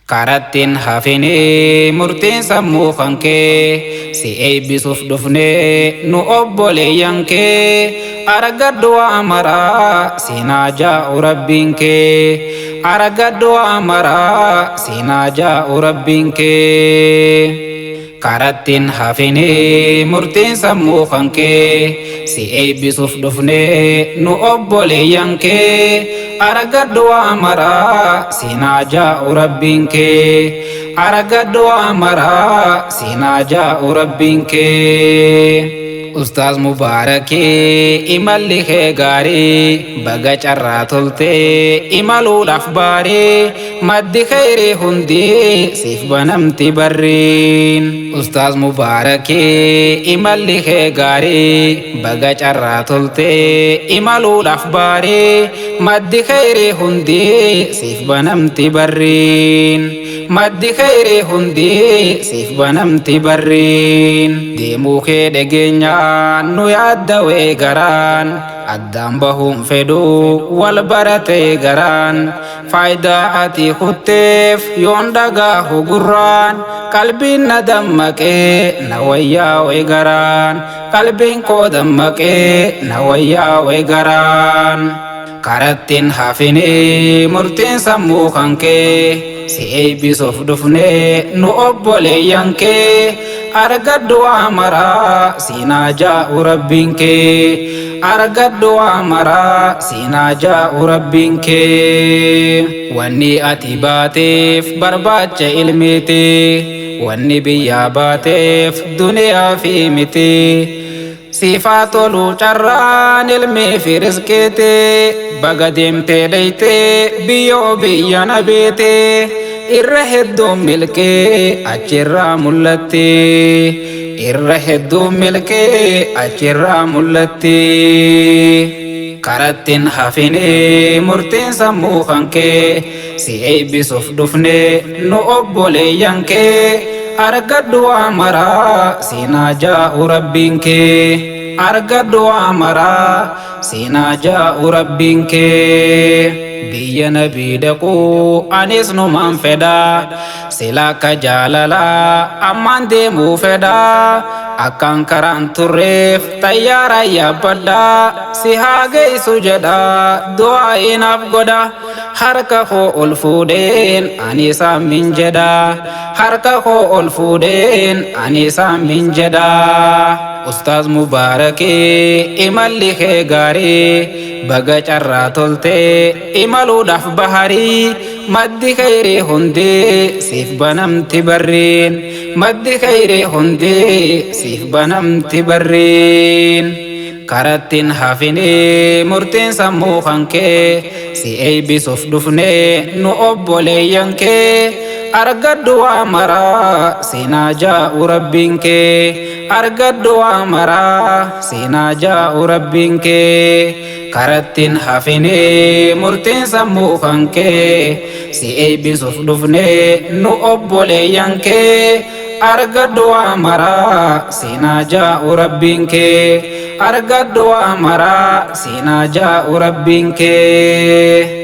karattiin hafine murtiin sammuu kan kee si eebbisuuf dhufne nu obboleeyyan kee aragadhu waa maraa siinaa jaa'u rabbiin kee aragadhu waa maraa siinaa jaa'u rabbiin kee karattiin hafine murtiin sammuu kan kee si eebbisuuf dhufne nu obboleeyyan kee aragadhu waa maraa siinaa jaa'u rabbiin kee aragadhu waa maraa siinaa jaa'u rabbiin kee Ustaaz Mubaarakii imalli kee gaarii baga carraa toltee imaluudhaaf baarii maddi khayrii hundi siif banamti barriin Ustaaz Mubaarakii imalli kee gaarii baga carraa toltee imaluudhaaf baarii maddi khayrii hundi siif banamti barriin maddi khayrii hundi siif banamti barriin deemuu kee dhageenyaa nu yaaddawee garaan addaan bahuun fedhuu wal baratee garaan faayidaa ati kutteef yoon dhagaahu gurraan qalbiin na dammaqee na wayyaa'ee garaan qalbiin koo dammaqee na wayyaa'ee garaan karattiin hafine murtiin sammuu kan kee si eebbisuuf dhufne nu obboleeyyan kee aragadhu waa maraa siinaa jaa'u rabbiin kee aragadhu waa maraa siinaa jaa'u rabbiin kee wanni ati baateef barbaacha ilmiiti wanni biyyaa baateef duniyaa fi miti siifaa toluu carraan ilmii fi rizqiiti baga deemtee dhaytee biyyoo biyya na beete irra hedduun milkee achirraa mul'atti irra hedduun milkee achirraa mul'atti karattiin hafine murtiin sammuu kan kee si eebbisuuf dhufne nu obboleeyyan kee aragadhu waa maraa siinaa jaa'u rabbiin kee aragadhu waa maraa siinaa jaa'u rabbiin kee biyya nabii dhaquu anis numaan fedhaa silaa akka jaalalaa ammaan deemuu fedhaa akkaan karaan turreef xayyaara yaabbadhaa si haa geessu jedhaa du'aa inaaf godha harka koo ol fuudheen ani saammin jedhaa harka koo ol fuudheen ani saammin jedhaa Ustaaz Mubaarakii imalli kee gaarii baga carraa toltee imaluudhaaf baharii maddi khayrii hundi siif banamti barriin maddi khayrii hundi siif banamti barriin karattiin hafine murtiin sammuu kan kee si eebbisuuf dhufne nu obboleeyyan kee aragadhu waa maraa siinaa jaa'u rabbiin kee aragadhu waa maraa siinaa jaa'u rabbiin kee karattiin hafine murtiin sammuu kan kee si eebbisuuf dhufne nu obboleeyyan kee aragadhu waa maraa siinaa jaa'u rabbiin kee aragadhu waa maraa siinaa jaa'u rabbiin kee